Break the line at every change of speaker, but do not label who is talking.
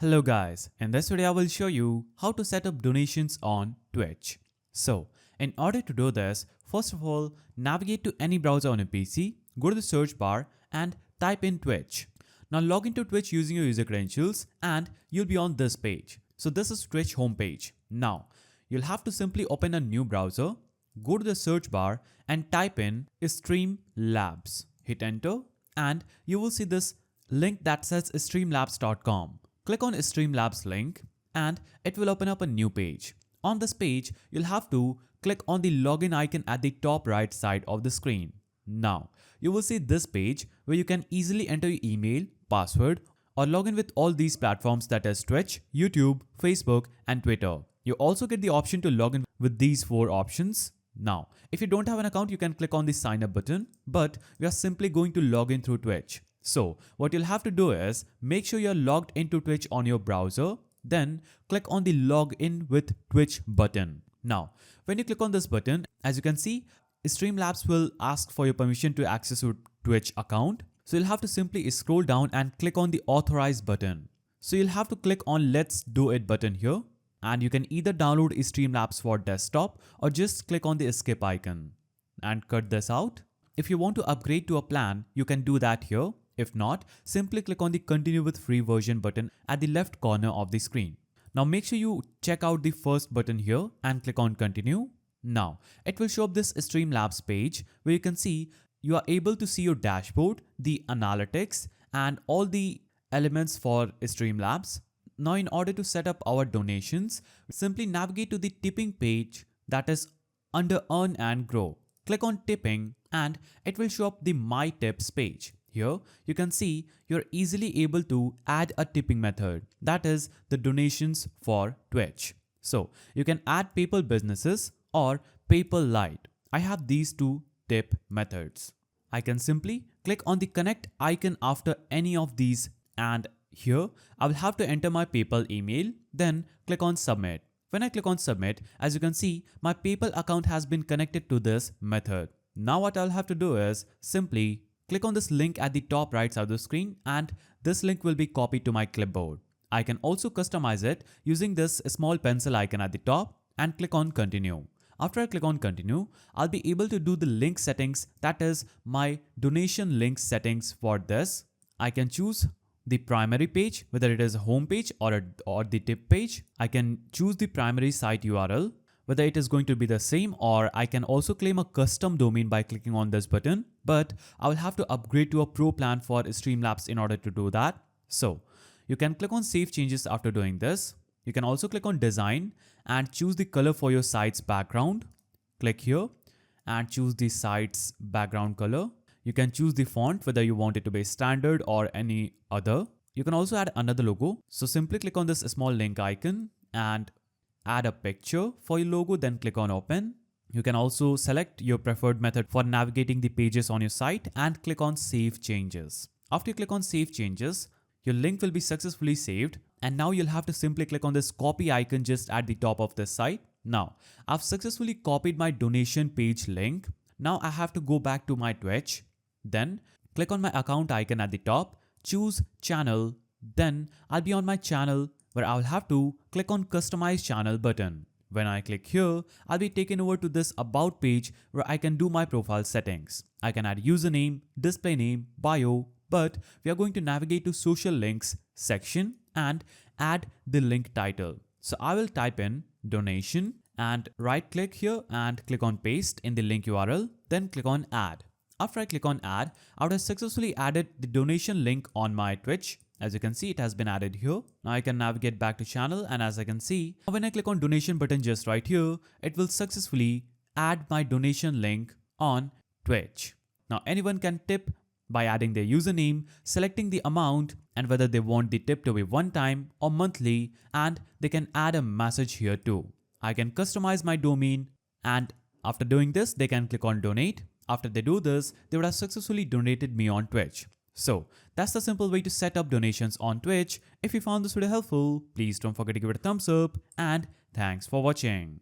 Hello guys, in this video I will show you how to set up donations on Twitch. So, in order to do this, first of all, navigate to any browser on your PC, go to the search bar and type in Twitch. Now log into Twitch using your user credentials and you'll be on this page. So this is Twitch homepage. Now, you'll have to simply open a new browser, go to the search bar and type in Streamlabs. Hit enter and you will see this link that says streamlabs.com. Click on Streamlabs link and it will open up a new page. On this page, you'll have to click on the login icon at the top right side of the screen. Now, you will see this page where you can easily enter your email, password, or log in with all these platforms, that is Twitch, YouTube, Facebook, and Twitter. You also get the option to log in with these 4 options. Now, if you don't have an account, you can click on the sign up button, but we are simply going to log in through Twitch. So what you'll have to do is make sure you're logged into Twitch on your browser, then click on the login with Twitch button. Now, when you click on this button, as you can see, Streamlabs will ask for your permission to access your Twitch account. So you'll have to simply scroll down and click on the authorize button. So you'll have to click on let's do it button here. And you can either download Streamlabs for desktop or just click on the skip icon and cut this out. If you want to upgrade to a plan, you can do that here. If not, simply click on the continue with free version button at the left corner of the screen. Now make sure you check out the first button here and click on continue. Now it will show up this Streamlabs page where you can see you are able to see your dashboard, the analytics and all the elements for Streamlabs. Now in order to set up our donations, simply navigate to the tipping page that is under earn and grow. Click on tipping and it will show up the my tips page. Here you can see you're easily able to add a tipping method, that is the donations for Twitch. So you can add PayPal businesses or PayPal Lite. I have these 2 tip methods. I can simply click on the connect icon after any of these and here I will have to enter my PayPal email, then click on submit. When I click on submit, as you can see, my PayPal account has been connected to this method. Now what I'll have to do is simply click on this link at the top right side of the screen and this link will be copied to my clipboard. I can also customize it using this small pencil icon at the top and click on continue. After I click on continue, I'll be able to do the link settings, that is my donation link settings for this. I can choose the primary page, whether it is a home page or the tip page. I can choose the primary site URL, whether it is going to be the same, or I can also claim a custom domain by clicking on this button, but I will have to upgrade to a pro plan for Streamlabs in order to do that. So you can click on save changes after doing this. You can also click on design and choose the color for your site's background. Click here and choose the site's background color. You can choose the font, whether you want it to be standard or any other. You can also add another logo. So simply click on this small link icon and add a picture for your logo, then click on open. You can also select your preferred method for navigating the pages on your site and click on save changes. After you click on save changes, your link will be successfully saved and now you'll have to simply click on this copy icon just at the top of this site. Now I've successfully copied my donation page link. Now I have to go back to my Twitch. Then click on my account icon at the top, choose channel, then I'll be on my channel where I'll have to click on customize channel button. When I click here, I'll be taken over to this about page where I can do my profile settings. I can add username, display name, bio, but we are going to navigate to social links section and add the link title. So I will type in donation and right click here and click on paste in the link URL, then click on add. After I click on add, I would have successfully added the donation link on my Twitch. As you can see, it has been added here. Now I can navigate back to channel and as I can see, when I click on donation button just right here, it will successfully add my donation link on Twitch. Now anyone can tip by adding their username, selecting the amount and whether they want the tip to be one time or monthly, and they can add a message here too. I can customize my domain and after doing this, they can click on donate. After they do this, they would have successfully donated me on Twitch. So that's the simple way to set up donations on Twitch. If you found this video helpful, please don't forget to give it a thumbs up and thanks for watching.